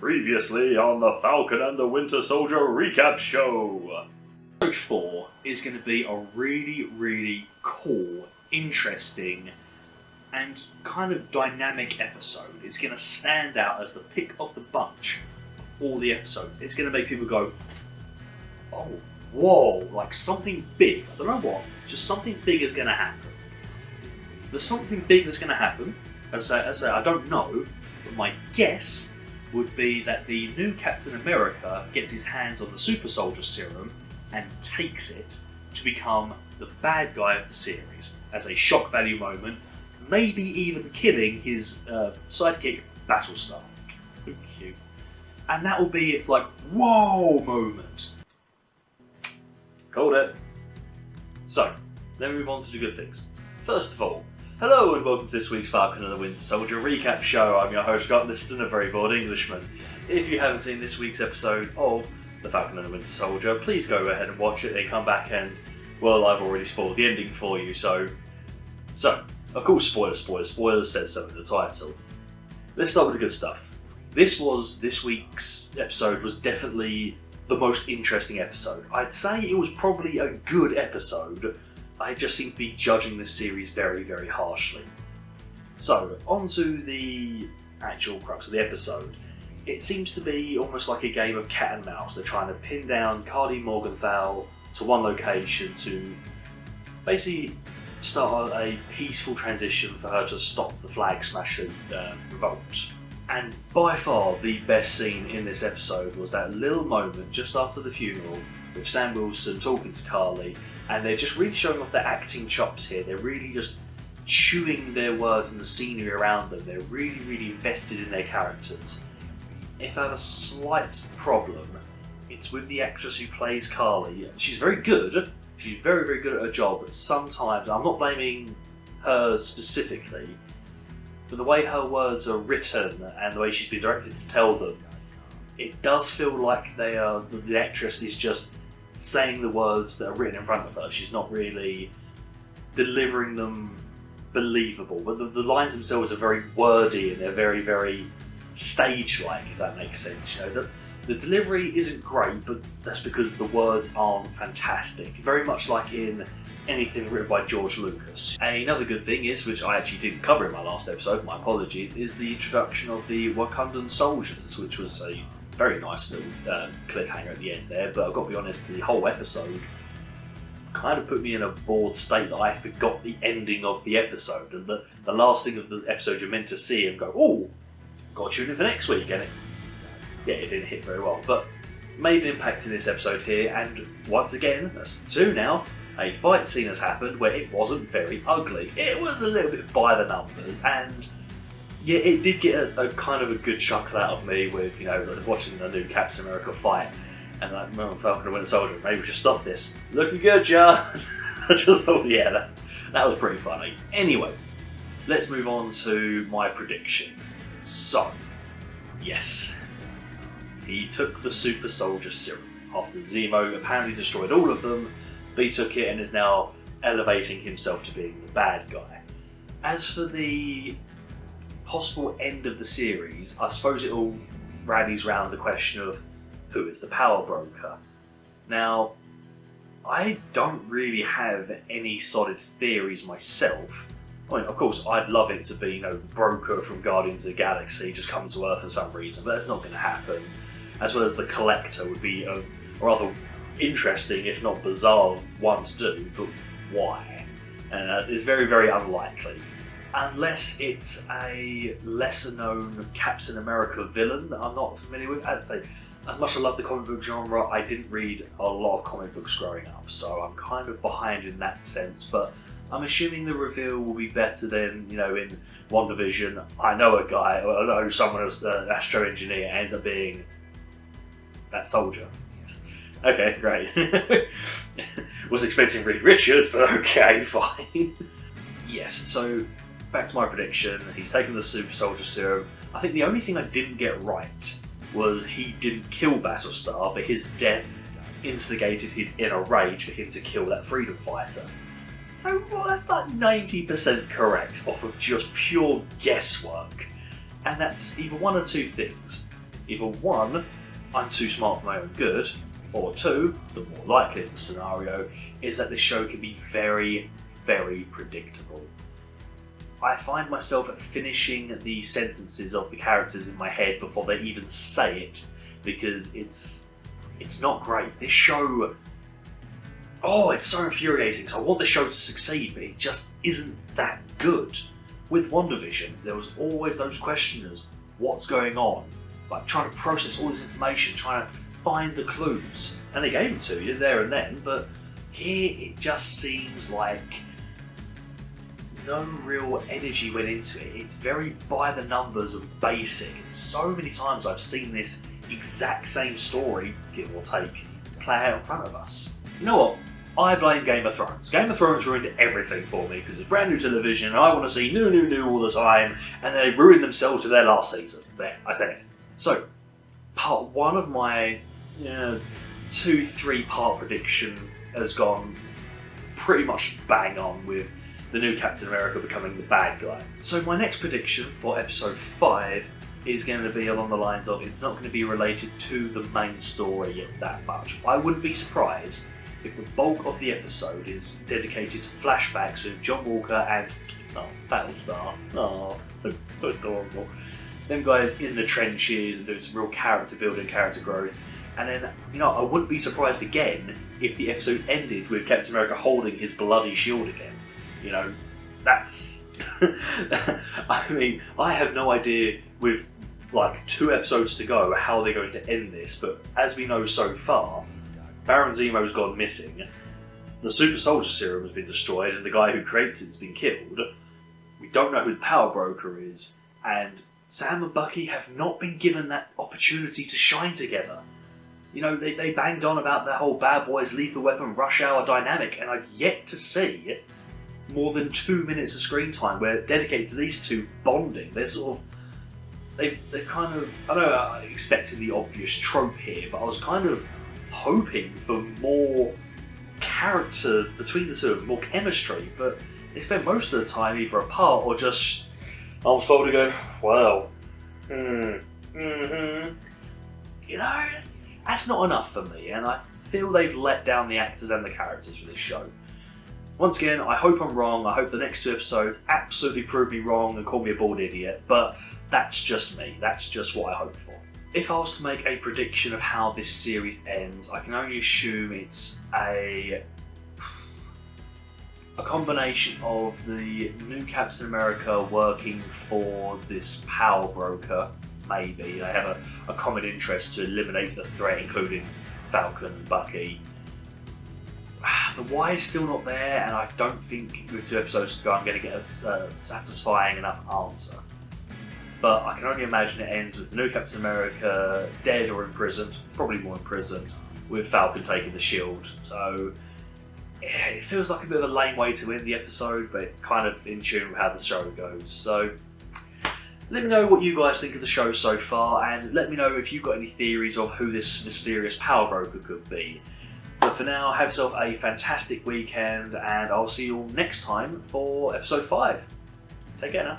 Previously on the Falcon and the Winter Soldier recap show. Episode 4 is going to be a really cool, interesting, and kind of dynamic episode. It's going to stand out as the pick of the bunch of all the episodes. It's going to make people go, oh, whoa, like something big. I don't know what, just something big is going to happen. There's something big that's going to happen. As I say, I don't know, but my guess would be that the new Captain America gets his hands on the super soldier serum and takes it to become the bad guy of the series as a shock value moment, maybe even killing his sidekick Battlestar. So cute. And that will be its like, whoa moment. Called it. So, then we move on to the good things. First of all, hello and welcome to this week's Falcon and the Winter Soldier recap show. I'm your host, Scott Liston, a very bored Englishman. If you haven't seen this week's episode of the Falcon and the Winter Soldier, please go ahead and watch it and come back and, well, I've already spoiled the ending for you, so of course, spoilers says so in the title. Let's start with the good stuff. This week's episode was definitely the most interesting episode. I'd say it was probably a good episode. I just seem to be judging this series very harshly. So, on to the actual crux of the episode. It seems to be almost like a game of cat and mouse. They're trying to pin down Carly Morgenthau to one location to basically start a peaceful transition for her to stop the flag smashing revolt. And by far the best scene in this episode was that little moment just after the funeral with Sam Wilson talking to Carly, and they're just really showing off their acting chops here. They're really just chewing their words and the scenery around them. They're really invested in their characters. If I have a slight problem, it's with the actress who plays Carly. She's very good. She's very good at her job, but sometimes, I'm not blaming her specifically, but the way her words are written and the way she's been directed to tell them, it does feel like the actress is just saying the words that are written in front of her. She's not really delivering them believable, but the lines themselves are very wordy and they're very stage-like, if that makes sense. You know, the delivery isn't great, but that's because the words aren't fantastic. Very much like in anything written by George Lucas. Another good thing is, which I actually didn't cover in my last episode, my apologies, is the introduction of the Wakandan soldiers, which was a very nice little cliffhanger at the end there, but I've got to be honest, the whole episode kind of put me in a bored state that I forgot the ending of the episode, and the last thing of the episode you're meant to see and go, oh, got to tune in for next week, and it didn't hit very well, but made an impact in this episode here, and once again, that's 2 now, a fight scene has happened where it wasn't very ugly. It was a little bit by the numbers, and yeah, it did get a kind of a good chuckle out of me with, you know, watching the new Captain America fight, and like, Falcon and Winter Soldier, maybe we should stop this. Looking good, John. I just thought, yeah, that was pretty funny. Anyway, let's move on to my prediction. So, yes, he took the super soldier serum after Zemo apparently destroyed all of them. But he took it and is now elevating himself to being the bad guy. As for the possible end of the series, I suppose it all rallies around the question of who is the power broker. Now, I don't really have any solid theories myself. I mean, of course, I'd love it to be, you know, Broker from Guardians of the Galaxy just come to Earth for some reason, but that's not going to happen. As well as the Collector would be a rather interesting, if not bizarre, one to do, but why? It's very unlikely. Unless it's a lesser known Captain America villain that I'm not familiar with. I'd say, as much as I love the comic book genre, I didn't read a lot of comic books growing up, so I'm kind of behind in that sense, but I'm assuming the reveal will be better than, you know, in WandaVision, I know a guy, or I know someone who's an astro engineer ends up being that soldier. Okay, great. Was expecting Reed Richards, but okay, fine. Yes, so back to my prediction. He's taken the super soldier serum. I think the only thing I didn't get right was he didn't kill Battlestar, but his death instigated his inner rage for him to kill that freedom fighter. So, well, that's like 90% correct off of just pure guesswork. And that's either one or two things. Either one, I'm too smart for my own good, or two, the more likely of the scenario, is that this show can be very, very predictable. I find myself finishing the sentences of the characters in my head before they even say it, because it's not great. This show, it's so infuriating. So I want the show to succeed, but it just isn't that good. With WandaVision, there was always those questioners: what's going on? Like trying to process all this information, trying to find the clues, and they gave them to you there and then. But here, it just seems like no real energy went into it. It's very by the numbers and basic. It's so many times I've seen this exact same story, give or take, play out in front of us. You know what? I blame Game of Thrones. Game of Thrones ruined everything for me because it's brand new television and I want to see new all the time, and they ruined themselves with their last season. There, I said it. So, part one of my 2-3 part prediction has gone pretty much bang on with the new Captain America becoming the bad guy. So my next prediction for episode 5 is going to be along the lines of, it's not going to be related to the main story that much. I wouldn't be surprised if the bulk of the episode is dedicated to flashbacks with John Walker and Battlestar. So adorable. Them guys in the trenches and doing some real character building, character growth. And then, I wouldn't be surprised again if the episode ended with Captain America holding his bloody shield again. That's... I mean, I have no idea with like 2 episodes to go how they're going to end this, but as we know so far, Baron Zemo's gone missing, the super soldier serum has been destroyed, and the guy who creates it's been killed. We don't know who the power broker is, and Sam and Bucky have not been given that opportunity to shine together. They banged on about the whole Bad Boys Lethal Weapon Rush Hour dynamic, and I've yet to see more than 2 minutes of screen time where dedicated to these two bonding. They're sort of, they're kind of, I know I'm expecting the obvious trope here, but I was kind of hoping for more character between the two of them, more chemistry, but they spend most of the time either apart or just arms folded going, well, that's not enough for me, and I feel they've let down the actors and the characters for this show. Once again, I hope I'm wrong. I hope the next 2 episodes absolutely prove me wrong and call me a bald idiot, but that's just me. That's just what I hope for. If I was to make a prediction of how this series ends, I can only assume it's a combination of the new Captain America working for this power broker. Maybe they have a common interest to eliminate the threat, including Falcon and Bucky. The why is still not there, and I don't think with 2 episodes to go I'm going to get a satisfying enough answer. But I can only imagine it ends with the new Captain America dead or imprisoned, probably more imprisoned, with Falcon taking the shield. So yeah, it feels like a bit of a lame way to end the episode, but it's kind of in tune with how the show goes. So let me know what you guys think of the show so far, and let me know if you've got any theories of who this mysterious power broker could be. But for now, have yourself a fantastic weekend, and I'll see you all next time for episode 5. Take care now.